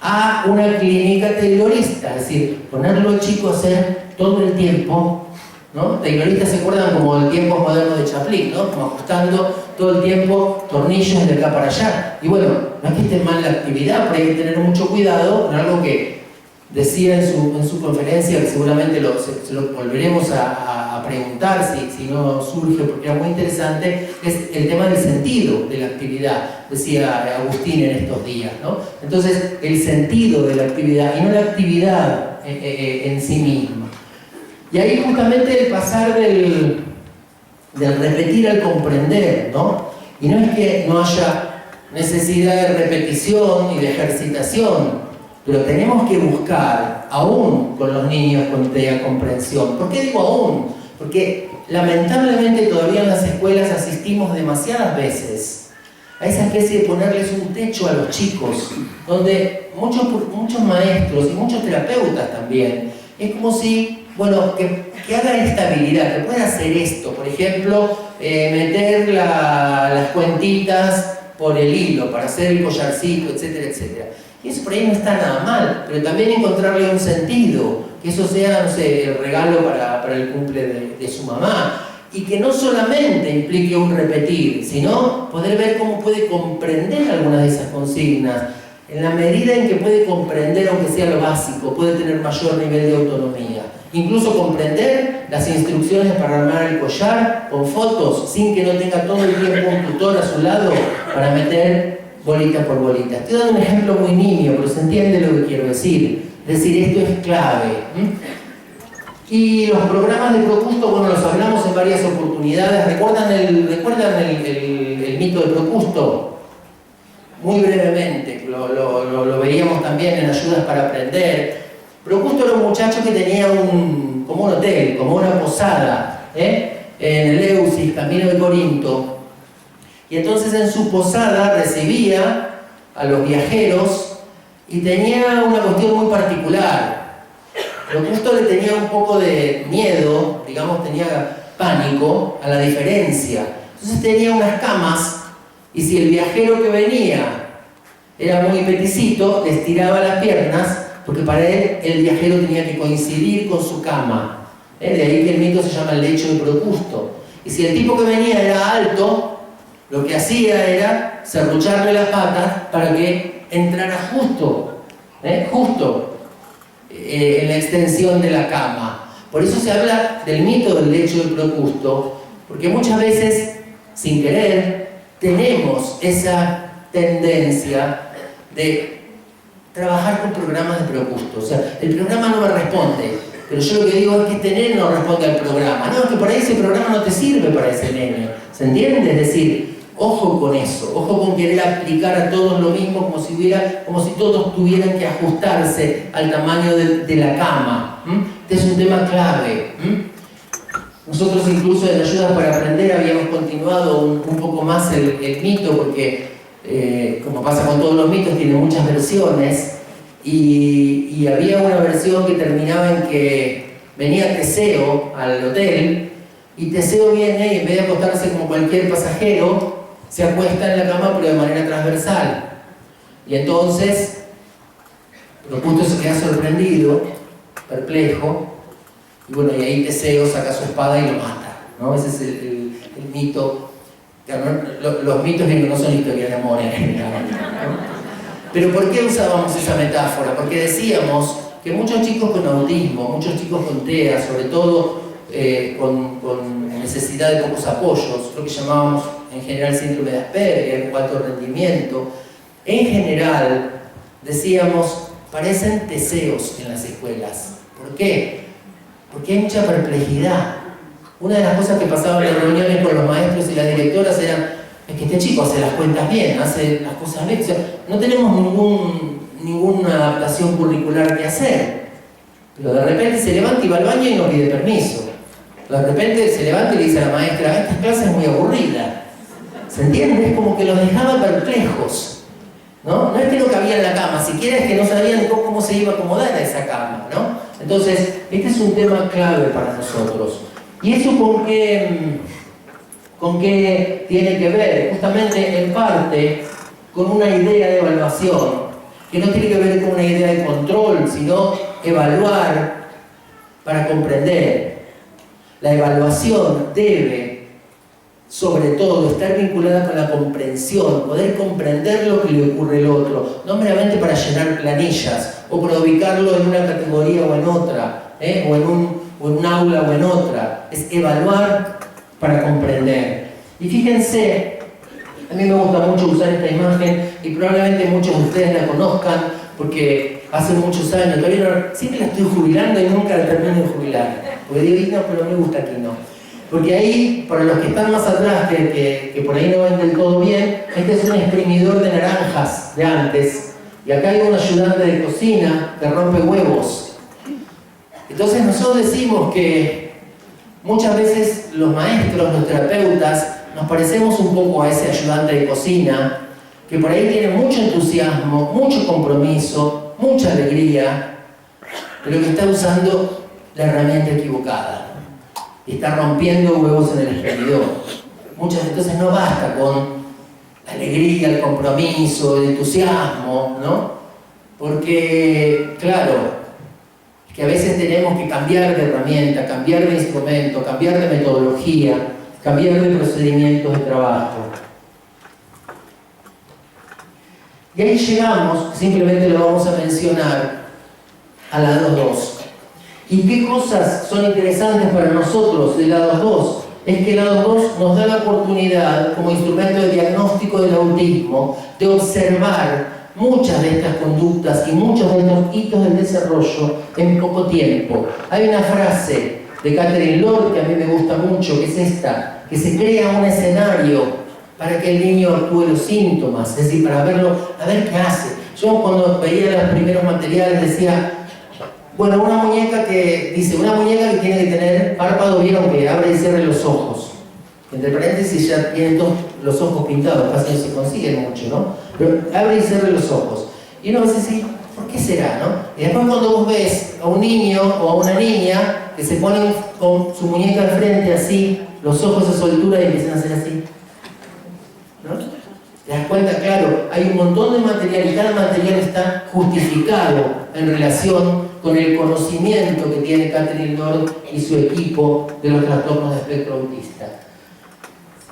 a una clínica taylorista, es decir, ponerlo al chico a hacer todo el tiempo, ¿no? Tayloristas se acuerdan como el tiempo moderno de Chaplin, ¿no? Como ajustando todo el tiempo tornillos de acá para allá. Y bueno, no es que esté mal la actividad, pero hay que tener mucho cuidado con algo que decía en su conferencia, que seguramente se lo volveremos a preguntar si no surge, porque era muy interesante, es el tema del sentido de la actividad, decía Agustín en estos días, ¿no? Entonces, el sentido de la actividad y no la actividad en sí misma. Y ahí justamente el pasar del repetir al comprender, ¿no? Y no es que no haya necesidad de repetición y de ejercitación, pero tenemos que buscar, aún con los niños con TEA comprensión. ¿Por qué digo aún? Porque lamentablemente todavía en las escuelas asistimos demasiadas veces a esa especie de ponerles un techo a los chicos, donde muchos maestros y muchos terapeutas también, es como si, bueno, que hagan esta habilidad, que pueda hacer esto, por ejemplo, meter las cuentitas por el hilo para hacer el collarcito, etcétera, etcétera. Y eso por ahí no está nada mal, pero también encontrarle un sentido, que eso sea, no sé, el regalo para el cumple de su mamá, y que no solamente implique un repetir, sino poder ver cómo puede comprender algunas de esas consignas. En la medida en que puede comprender, aunque sea lo básico, puede tener mayor nivel de autonomía. Incluso comprender las instrucciones para armar el collar con fotos, sin que no tenga todo el tiempo un tutor a su lado para meter bolita por bolita. Estoy dando un ejemplo muy nimio, pero se entiende lo que quiero decir. Es decir, esto es clave. Y los programas de Procusto, bueno, los hablamos en varias oportunidades. ¿Recuerdan el mito de Procusto? Muy brevemente, lo veíamos también en Ayudas para Aprender. Procusto era un muchacho que tenía como un hotel, como una posada, en Eleusis, camino de Corinto. Y entonces en su posada recibía a los viajeros y tenía una cuestión muy particular. Procusto le tenía un poco de miedo, digamos, tenía pánico a la diferencia. Entonces tenía unas camas y si el viajero que venía era muy peticito, le estiraba las piernas porque para él el viajero tenía que coincidir con su cama. De ahí que el mito se llama el lecho de Procusto. Y si el tipo que venía era alto, lo que hacía era serrucharle las patas para que entrara justo en la extensión de la cama. Por eso se habla del mito del lecho de Procusto, porque muchas veces, sin querer, tenemos esa tendencia de trabajar con programas de Procusto. O sea, el programa no me responde, pero yo lo que digo es que este nene no responde al programa. No, es que por ahí ese programa no te sirve para ese nene. ¿Se entiende? Es decir, ojo con eso, ojo con querer aplicar a todos lo mismo como si todos tuvieran que ajustarse al tamaño de la cama. Este es un tema clave. Nosotros incluso en Ayudas para Aprender habíamos continuado un poco más el mito porque, como pasa con todos los mitos, tiene muchas versiones y había una versión que terminaba en que venía Teseo al hotel y Teseo viene y en vez de acostarse como cualquier pasajero, se acuesta en la cama pero de manera transversal. Y entonces, Procusto se queda sorprendido, perplejo, y bueno, y ahí Teseo saca su espada y lo mata, ¿no? Ese es el mito. Los mitos no son historias de amor en general, ¿no? Pero ¿por qué usábamos esa metáfora? Porque decíamos que muchos chicos con autismo, muchos chicos con TEA, sobre todo con necesidad de pocos apoyos, lo que llamábamos en general síndrome de Asperger, alto rendimiento, en general, decíamos, parecen teseos en las escuelas. ¿Por qué? Porque hay mucha perplejidad. Una de las cosas que pasaban en las reuniones con los maestros y las directoras era es que este chico hace las cuentas bien, hace las cosas bien. O sea, no tenemos ninguna adaptación curricular que hacer. Pero de repente se levanta y va al baño y no pide permiso. De repente se levanta y le dice a la maestra, esta clase es muy aburrida. ¿Se entiende? Es como que los dejaba perplejos. ¿No? No es que no cabía en la cama, siquiera es que no sabían cómo se iba a acomodar a esa cama, ¿no? Entonces, este es un tema clave para nosotros. ¿Y eso con qué tiene que ver? Justamente, en parte, con una idea de evaluación, que no tiene que ver con una idea de control, sino evaluar para comprender. La evaluación debe, sobre todo, estar vinculada con la comprensión, poder comprender lo que le ocurre al otro, no meramente para llenar planillas o para ubicarlo en una categoría o en otra, o en un aula o en otra. Es evaluar para comprender. Y fíjense, a mí me gusta mucho usar esta imagen y probablemente muchos de ustedes la conozcan porque hace muchos años, todavía no, siempre la estoy jubilando y nunca la termino de jubilar. Porque digo, no, pero me gusta aquí no. Porque ahí, para los que están más atrás, que por ahí no ven del todo bien, este es un exprimidor de naranjas de antes. Y acá hay un ayudante de cocina que rompe huevos. Entonces nosotros decimos que muchas veces los maestros, los terapeutas, nos parecemos un poco a ese ayudante de cocina, que por ahí tiene mucho entusiasmo, mucho compromiso, mucha alegría, pero que está usando la herramienta equivocada. Y está rompiendo huevos en el exprimidor. Entonces no basta con la alegría, el compromiso, el entusiasmo, ¿no? Porque, claro, que a veces tenemos que cambiar de herramienta, cambiar de instrumento, cambiar de metodología, cambiar de procedimientos de trabajo. Y ahí llegamos, simplemente lo vamos a mencionar, a la 2.2. ¿Y qué cosas son interesantes para nosotros de la 2.2? Es que la 2.2 nos da la oportunidad, como instrumento de diagnóstico del autismo, de observar muchas de estas conductas y muchos de estos hitos del desarrollo en poco tiempo. Hay una frase de Catherine Lord que a mí me gusta mucho, que es esta, que se crea un escenario para que el niño actúe los síntomas, es decir, para verlo, a ver qué hace. Yo cuando veía los primeros materiales decía, bueno, una muñeca que tiene que tener párpado, vieron que abre y cierre los ojos. Entre paréntesis ya tienen todos los ojos pintados, casi no se consiguen mucho, ¿no? Pero abre y cierre los ojos. Y uno dice, sí, ¿por qué será, no? Y después cuando vos ves a un niño o a una niña que se ponen con su muñeca al frente así, los ojos a su altura y empiezan a hacer así, ¿no? Te das cuenta, claro, hay un montón de material y cada material está justificado en relación con el conocimiento que tiene Catherine Lord y su equipo de los trastornos de espectro autista.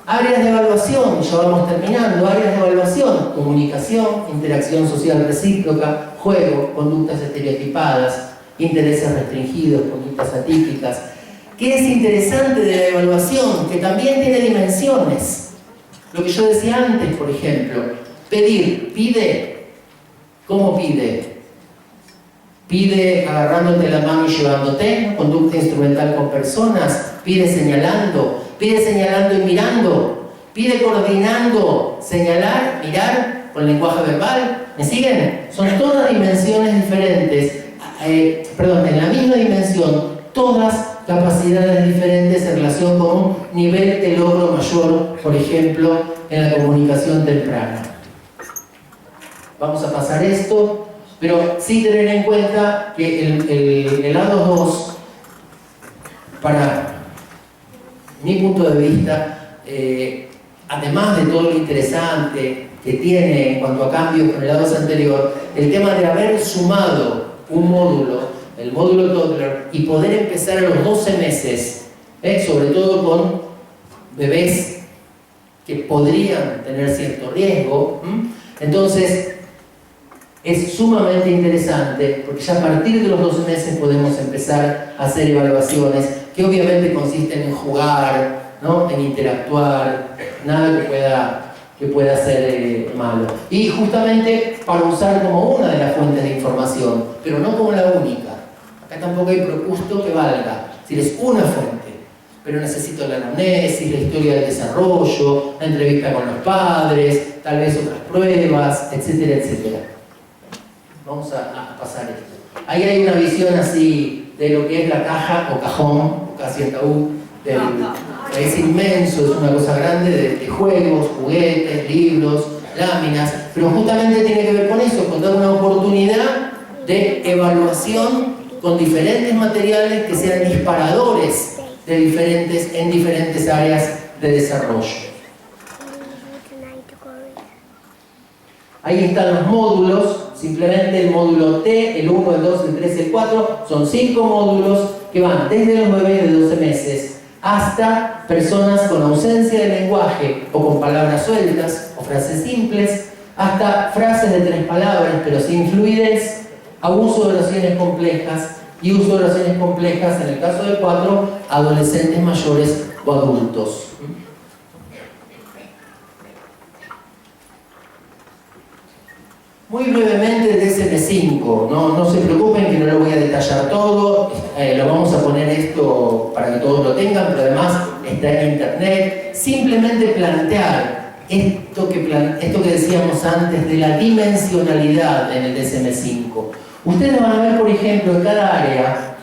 Áreas de evaluación, ya vamos terminando, áreas de evaluación, comunicación, interacción social recíproca, juego, conductas estereotipadas, intereses restringidos, conductas atípicas. ¿Qué es interesante de la evaluación? Que también tiene dimensiones. Lo que yo decía antes, por ejemplo, pedir, pide. ¿Cómo pide? Pide agarrándote la mano y llevándote, conducta instrumental con personas, pide señalando y mirando, pide coordinando, señalar, mirar, con lenguaje verbal. ¿Me siguen? Son todas dimensiones diferentes, en la misma dimensión, todas capacidades diferentes en relación con un nivel de logro mayor, por ejemplo, en la comunicación temprana. Vamos a pasar esto, pero sí tener en cuenta que el A2.2, para mi punto de vista, además de todo lo interesante que tiene en cuanto a cambios con el A2 anterior, el tema de haber sumado un módulo, el módulo Toddler, y poder empezar a los 12 meses, sobre todo con bebés que podrían tener cierto riesgo. Entonces, es sumamente interesante porque ya a partir de los 12 meses podemos empezar a hacer evaluaciones que obviamente consisten en jugar, ¿no? En interactuar, nada que pueda ser malo. Y justamente para usar como una de las fuentes de información, pero no como la única. Acá tampoco hay propuesto que valga, si es una fuente, pero necesito la anamnesis, la historia del desarrollo, la entrevista con los padres, tal vez otras pruebas, etcétera, etcétera. Vamos a pasar esto. Ahí hay una visión así de lo que es la caja o cajón, o casi ataúd, es inmenso, es una cosa grande de juegos, juguetes, libros, láminas, pero justamente tiene que ver con eso, con dar una oportunidad de evaluación con diferentes materiales que sean disparadores en diferentes áreas de desarrollo. Ahí están los módulos, simplemente el módulo T, el 1, el 2, el 3, el 4, son 5 módulos que van desde los bebés de 12 meses hasta personas con ausencia de lenguaje o con palabras sueltas o frases simples, hasta frases de 3 palabras pero sin fluidez, a uso de oraciones complejas y uso de oraciones complejas en el caso del 4, adolescentes mayores o adultos. Muy brevemente de DSM-5, no se preocupen que no lo voy a detallar todo, lo vamos a poner esto para que todos lo tengan, pero además está en internet. Simplemente plantear esto que decíamos antes de la dimensionalidad en el DSM-5. Ustedes van a ver, por ejemplo, en cada área,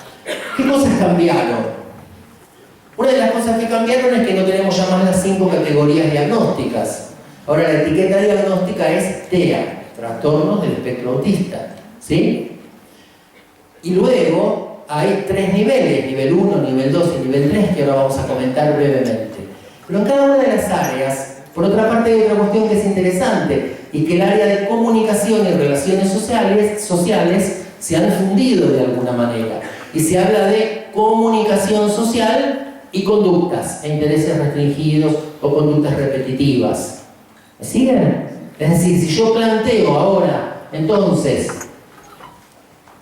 ¿qué cosas cambiaron? Una de las cosas que cambiaron es que no tenemos ya más las 5 categorías diagnósticas. Ahora la etiqueta diagnóstica es TEA, trastornos del espectro autista, ¿sí? Y luego hay 3 niveles, nivel 1, nivel 2 y nivel 3, que ahora vamos a comentar brevemente. Pero en cada una de las áreas, por otra parte, hay otra cuestión que es interesante, y que el área de comunicación y relaciones sociales se han fundido de alguna manera. Y se habla de comunicación social y conductas e intereses restringidos o conductas repetitivas. ¿Me siguen? Es decir, si yo planteo ahora, entonces,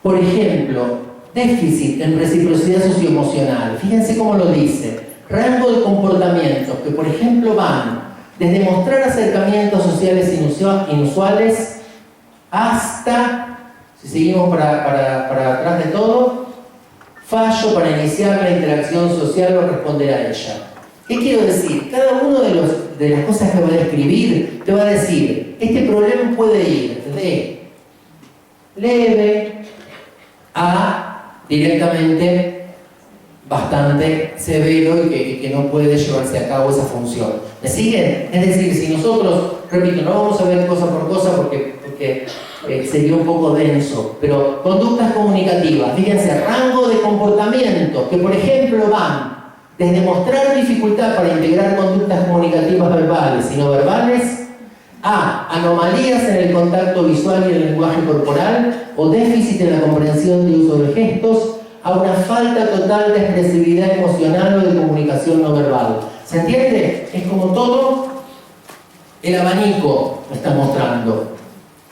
por ejemplo, déficit en reciprocidad socioemocional, fíjense cómo lo dice, rango de comportamientos que, por ejemplo, van desde mostrar acercamientos sociales inusuales hasta, si seguimos para atrás de todo, fallo para iniciar la interacción social o responder a ella. ¿Qué quiero decir? Cada uno de las cosas que va a describir te va a decir, este problema puede ir de leve a directamente bastante severo y que no puede llevarse a cabo esa función. ¿Me siguen? Es decir, si nosotros, repito, no vamos a ver cosa por cosa porque sería un poco denso, pero conductas comunicativas, fíjense, rango de comportamiento, que por ejemplo van desde mostrar dificultad para integrar conductas comunicativas verbales y no verbales, a anomalías en el contacto visual y el lenguaje corporal, o déficit en la comprensión de uso de gestos, a una falta total de expresividad emocional o de comunicación no verbal. ¿Se entiende? Es como todo el abanico me está mostrando.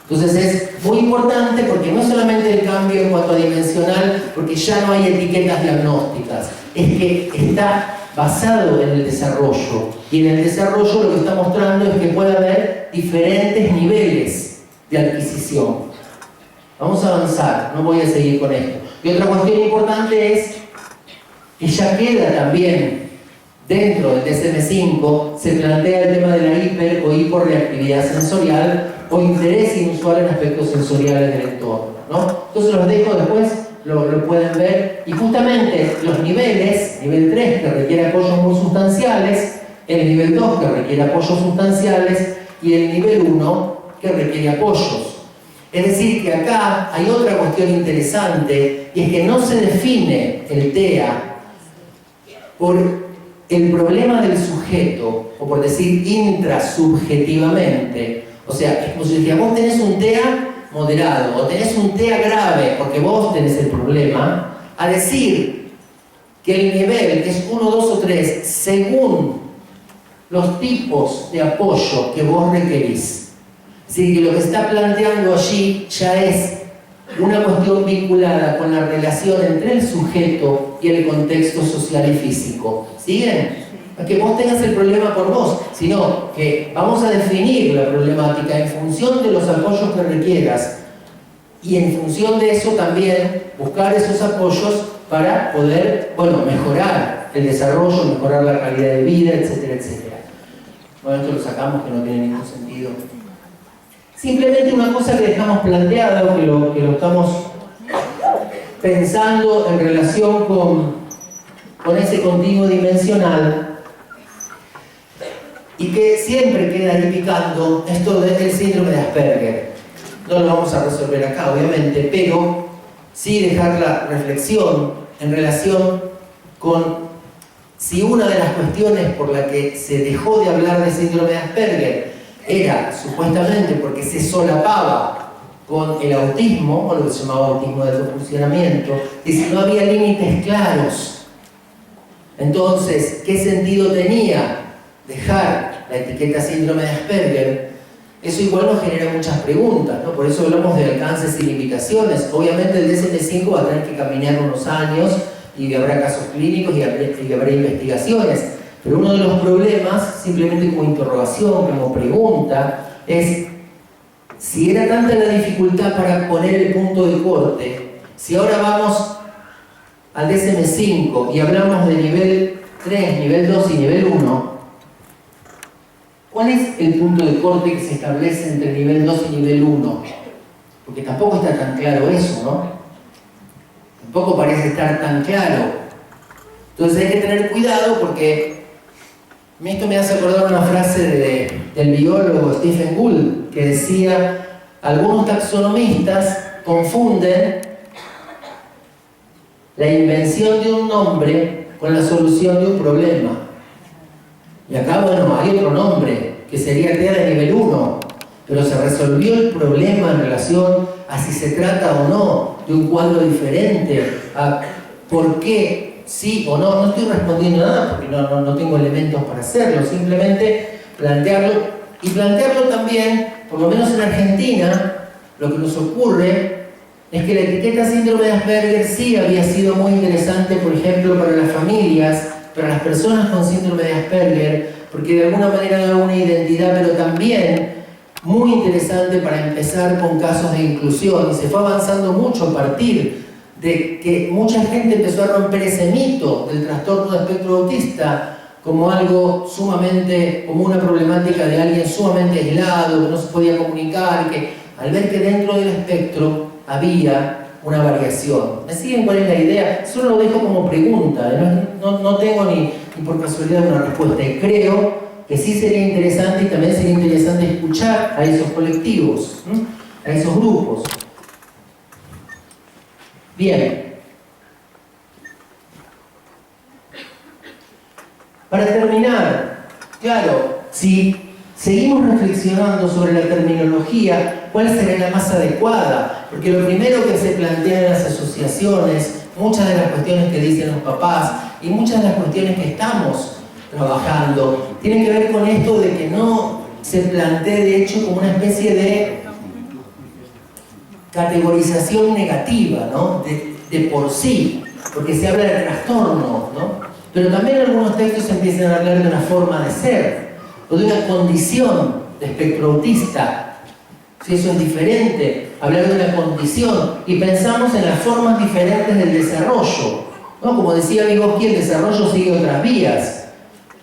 Entonces es muy importante porque no es solamente el cambio en cuanto a dimensional, porque ya no hay etiquetas diagnósticas, es que está basado en el desarrollo. Y en el desarrollo lo que está mostrando es que puede haber diferentes niveles de adquisición. Vamos a avanzar, no voy a seguir con esto. Y otra cuestión importante es que ya queda también dentro del DSM-5, se plantea el tema de la hiper o hiporreactividad sensorial o interés inusual en aspectos sensoriales del entorno, ¿no? Entonces los dejo después, lo pueden ver. Y justamente los niveles, nivel 3 que requiere apoyos muy sustanciales, el nivel 2 que requiere apoyos sustanciales y el nivel 1 que requiere apoyos. Es decir, que acá hay otra cuestión interesante, y es que no se define el TEA por el problema del sujeto, o por decir intrasubjetivamente. O sea, es como si dijera, vos tenés un TEA moderado, o tenés un TEA grave, porque vos tenés el problema, a decir que el nivel es 1, 2 o 3, según los tipos de apoyo que vos requerís. Así que lo que está planteando allí ya es una cuestión vinculada con la relación entre el sujeto y el contexto social y físico. ¿Siguen? Que vos tengas el problema por vos, sino que vamos a definir la problemática en función de los apoyos que requieras y en función de eso también buscar esos apoyos para poder, mejorar el desarrollo, mejorar la calidad de vida, etcétera, etcétera. Bueno, esto lo sacamos que no tiene ningún sentido. Simplemente una cosa que dejamos planteada, que lo estamos pensando en relación con ese continuo dimensional, y que siempre queda ahí picando, esto del síndrome de Asperger. No lo vamos a resolver acá, obviamente, pero sí dejar la reflexión en relación con si una de las cuestiones por la que se dejó de hablar de síndrome de Asperger era supuestamente porque se solapaba con el autismo, o lo que se llamaba autismo de alto funcionamiento, y si no había límites claros. Entonces, ¿qué sentido tenía dejar la etiqueta síndrome de Asperger? Eso igual nos genera muchas preguntas, ¿no? Por eso hablamos de alcances y limitaciones. Obviamente el DSM-5 va a tener que caminar unos años y habrá casos clínicos y habrá investigaciones. Pero uno de los problemas, simplemente como interrogación, como pregunta, es si era tanta la dificultad para poner el punto de corte, si ahora vamos al DSM-5 y hablamos de nivel 3, nivel 2 y nivel 1, ¿cuál es el punto de corte que se establece entre nivel 2 y nivel 1? Porque tampoco está tan claro eso, ¿no? Tampoco parece estar tan claro. Entonces hay que tener cuidado porque esto me hace acordar una frase del biólogo Stephen Gould que decía: algunos taxonomistas confunden la invención de un nombre con la solución de un problema. Y acá, bueno, hay otro nombre que sería TEA de nivel 1, pero se resolvió el problema en relación a si se trata o no de un cuadro diferente, a por qué sí o no. No estoy respondiendo nada porque no tengo elementos para hacerlo, simplemente plantearlo, y plantearlo también, por lo menos en Argentina, lo que nos ocurre es que la etiqueta síndrome de Asperger sí había sido muy interesante, por ejemplo, para las familias, para las personas con síndrome de Asperger, porque de alguna manera da una identidad, pero también muy interesante para empezar con casos de inclusión. Y se fue avanzando mucho a partir de que mucha gente empezó a romper ese mito del trastorno de espectro autista como algo sumamente, como una problemática de alguien sumamente aislado, que no se podía comunicar, que al ver que dentro del espectro había una variación. ¿Me siguen cuál es la idea? Solo lo dejo como pregunta, no tengo ni por casualidad una respuesta, y creo que sí sería interesante, y también sería interesante escuchar a esos colectivos, a esos grupos. Bien. Para terminar, claro, si seguimos reflexionando sobre la terminología, ¿cuál será la más adecuada? Porque lo primero que se plantea en las asociaciones, muchas de las cuestiones que dicen los papás y muchas de las cuestiones que estamos trabajando, tienen que ver con esto de que no se plantee de hecho como una especie de categorización negativa, ¿no? de por sí, porque se habla de trastorno, ¿no? Pero también en algunos textos empiezan a hablar de una forma de ser, o de una condición de espectro autista. Si eso es diferente, hablar de una condición, y pensamos en las formas diferentes del desarrollo, ¿no? Como decía Vygotsky, el desarrollo sigue otras vías.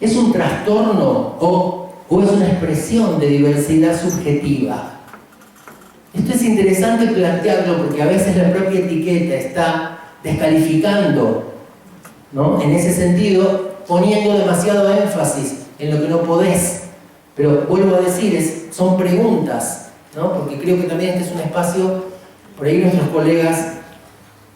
¿Es un trastorno o es una expresión de diversidad subjetiva? Esto es interesante plantearlo porque a veces la propia etiqueta está descalificando, ¿no? En ese sentido, poniendo demasiado énfasis en lo que no podés. Pero vuelvo a decir, son preguntas, ¿no? Porque creo que también este es un espacio, por ahí nuestros colegas,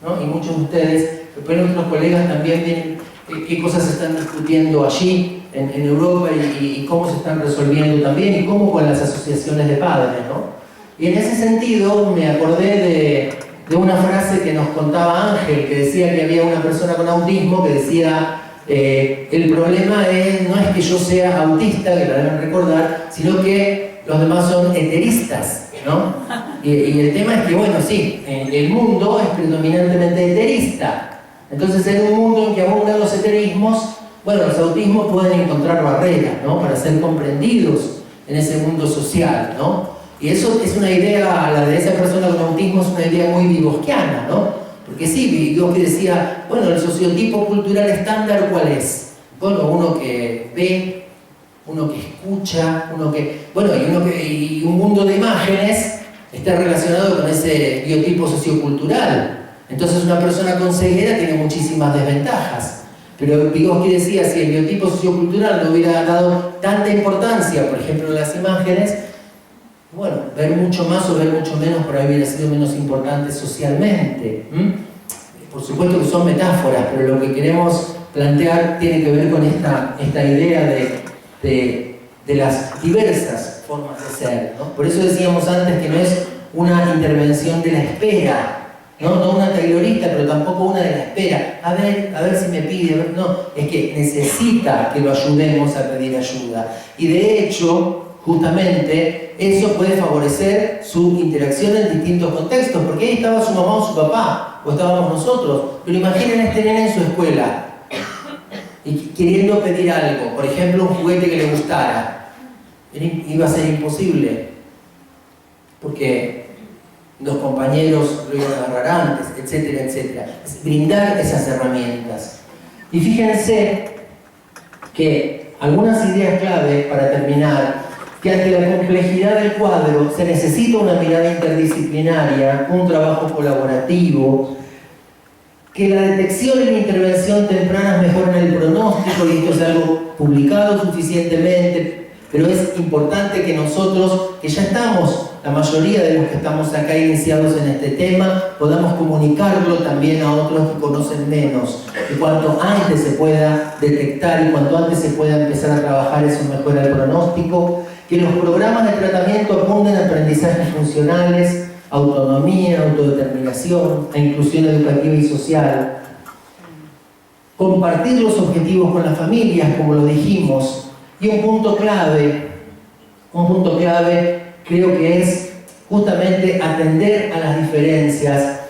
¿no? Y muchos de ustedes, pero nuestros colegas también ven qué cosas se están discutiendo allí en Europa y cómo se están resolviendo también, y cómo con las asociaciones de padres, ¿no? Y en ese sentido me acordé de una frase que nos contaba Ángel, que decía que había una persona con autismo que decía: el problema no es que yo sea autista, que la deben recordar, sino que los demás son heteristas, ¿no? Y el tema es que, bueno, sí, el mundo es predominantemente heterista. Entonces, en un mundo en que abundan los heterismos, bueno, los autismos pueden encontrar barreras, ¿no? Para ser comprendidos en ese mundo social, ¿no? Y eso es una idea, la de esa persona con autismo es una idea muy vygotskiana, ¿no? Porque sí, Vygotsky decía, bueno, el sociotipo cultural estándar, ¿cuál es? Bueno, uno que ve, uno que escucha, y un mundo de imágenes está relacionado con ese biotipo sociocultural. Entonces una persona con ceguera tiene muchísimas desventajas. Pero Vygotsky decía, si el biotipo sociocultural no hubiera dado tanta importancia, por ejemplo, en las imágenes, bueno, ver mucho más o ver mucho menos por ahí hubiera sido menos importante socialmente. Por supuesto que son metáforas, pero lo que queremos plantear tiene que ver con esta idea de las diversas formas de ser, ¿no? Por eso decíamos antes que no es una intervención de la espera, no una taylorista, pero tampoco una de la espera. A ver si me pide, no, es que necesita que lo ayudemos a pedir ayuda. Y de hecho, justamente, eso puede favorecer su interacción en distintos contextos, porque ahí estaba su mamá o su papá, o estábamos nosotros. Pero imaginen a este nene en su escuela, y queriendo pedir algo, por ejemplo, un juguete que le gustara. Iba a ser imposible, porque los compañeros lo iban a agarrar antes, etcétera, etcétera. Es brindar esas herramientas. Y fíjense que algunas ideas clave para terminar, que ante la complejidad del cuadro se necesita una mirada interdisciplinaria, un trabajo colaborativo, que la detección y la intervención tempranas mejoran el pronóstico, y esto es algo publicado suficientemente, pero es importante que nosotros, que ya estamos, la mayoría de los que estamos acá iniciados en este tema, podamos comunicarlo también a otros que conocen menos, que cuanto antes se pueda detectar y cuanto antes se pueda empezar a trabajar, eso mejora el pronóstico, que los programas de tratamiento apunten a aprendizajes funcionales, autonomía, autodeterminación, a inclusión educativa y social, compartir los objetivos con las familias, como lo dijimos, y un punto clave creo que es justamente atender a las diferencias,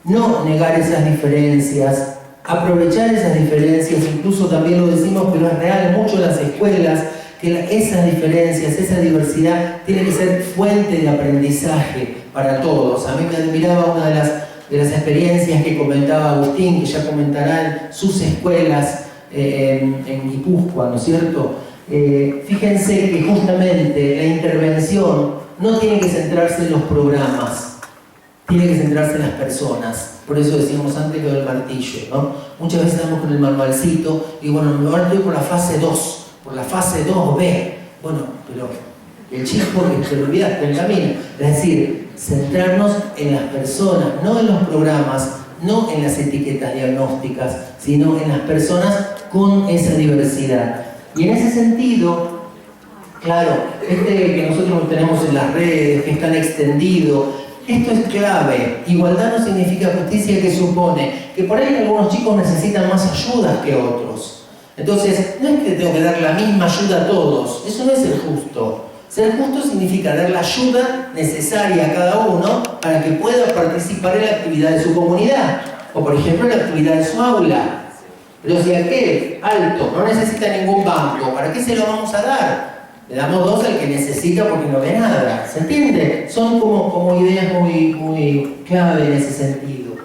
no negar esas diferencias, aprovechar esas diferencias, incluso también lo decimos, pero es real mucho en las escuelas, que esas diferencias, esa diversidad tiene que ser fuente de aprendizaje para todos. A mí me admiraba una de las experiencias que comentaba Agustín, que ya comentarán sus escuelas en Guipúzcoa, ¿no es cierto? Fíjense que justamente la intervención no tiene que centrarse en los programas, tiene que centrarse en las personas. Por eso decíamos antes lo del martillo, ¿no? Muchas veces estamos con el manualcito y bueno, ahora estoy por la fase 2. Por la fase 2B, bueno, pero el chico que te olvidaste del camino, es decir, centrarnos en las personas, no en los programas, no en las etiquetas diagnósticas, sino en las personas con esa diversidad. Y en ese sentido, claro, que nosotros tenemos en las redes, que es tan extendido, esto es clave. Igualdad no significa justicia, que supone que por ahí algunos chicos necesitan más ayudas que otros. Entonces, no es que tengo que dar la misma ayuda a todos, eso no es ser justo. Ser justo significa dar la ayuda necesaria a cada uno para que pueda participar en la actividad de su comunidad, o por ejemplo en la actividad de su aula. Pero si aquel alto no necesita ningún banco, ¿para qué se lo vamos a dar? Le damos 2 al que necesita porque no ve nada. ¿Se entiende? Son como ideas muy clave en ese sentido.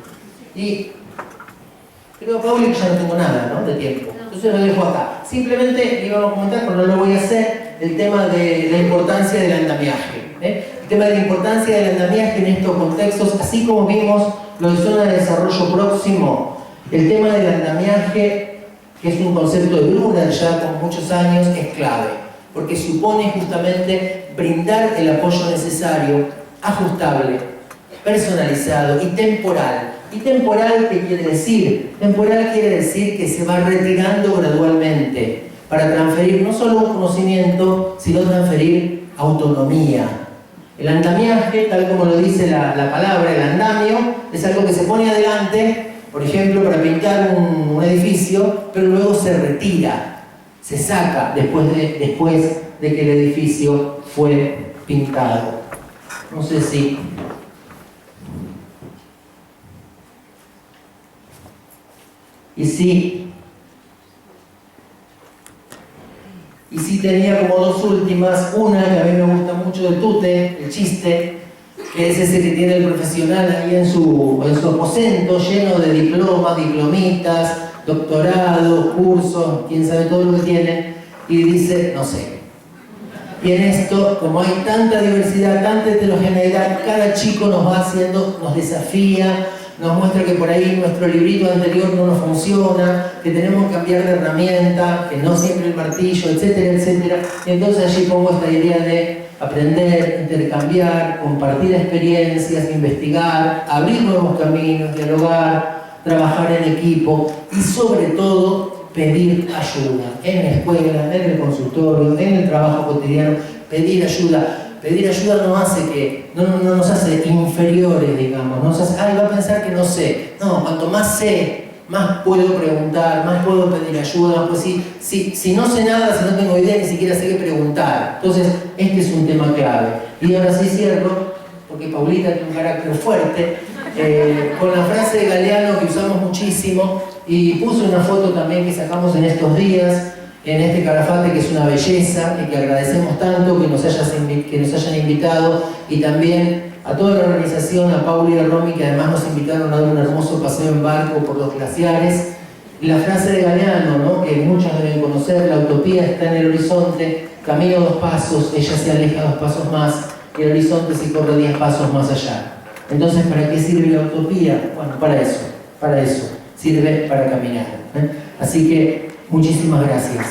Y creo, Pauli, que ya no tengo nada, ¿no?, de tiempo. Entonces lo dejo acá. Simplemente iba a comentar, pero no lo voy a hacer, el tema de la importancia del andamiaje. El tema de la importancia del andamiaje en estos contextos, así como vimos lo de zona de desarrollo próximo, el tema del andamiaje, que es un concepto de Brunner ya con muchos años, es clave, porque supone justamente brindar el apoyo necesario, ajustable, personalizado y temporal. ¿Y temporal qué quiere decir? Temporal quiere decir que se va retirando gradualmente para transferir no solo un conocimiento, sino transferir autonomía. El andamiaje, tal como lo dice la palabra, el andamio, es algo que se pone adelante, por ejemplo, para pintar un edificio, pero luego se retira, se saca después de que el edificio fue pintado. No sé si... Y sí tenía como 2 últimas, una que a mí me gusta mucho del tute, el chiste, que es ese que tiene el profesional ahí en su aposento, lleno de diplomas, diplomitas, doctorados, cursos, quién sabe todo lo que tiene, y dice, no sé. Y en esto, como hay tanta diversidad, tanta heterogeneidad, cada chico nos desafía, nos muestra que por ahí nuestro librito anterior no nos funciona, que tenemos que cambiar de herramienta, que no siempre el martillo, etcétera, etcétera. Y entonces allí pongo esta idea de aprender, intercambiar, compartir experiencias, investigar, abrir nuevos caminos, dialogar, trabajar en equipo y sobre todo pedir ayuda en la escuela, en el consultorio, en el trabajo cotidiano, pedir ayuda. Pedir ayuda no nos hace inferiores, digamos, no nos hace, va a pensar que no sé. No, cuanto más sé, más puedo preguntar, más puedo pedir ayuda, pues si no sé nada, si no tengo idea, ni siquiera sé qué preguntar. Entonces, este es un tema clave. Y ahora sí cierro, porque Paulita tiene un carácter fuerte, con la frase de Galeano que usamos muchísimo, y puse una foto también que sacamos en estos días, en este Calafate, que es una belleza y que agradecemos tanto que nos hayan invitado, y también a toda la organización, a Pauli y a Romy, que además nos invitaron a dar un hermoso paseo en barco por los glaciares. la frase de Galeano, ¿no?, que muchos deben conocer: la utopía está en el horizonte, camino 2 pasos, ella se aleja 2 pasos más, y el horizonte se corre 10 pasos más allá. Entonces, ¿para qué sirve la utopía? Bueno, para eso, sirve para caminar. Así que, muchísimas gracias.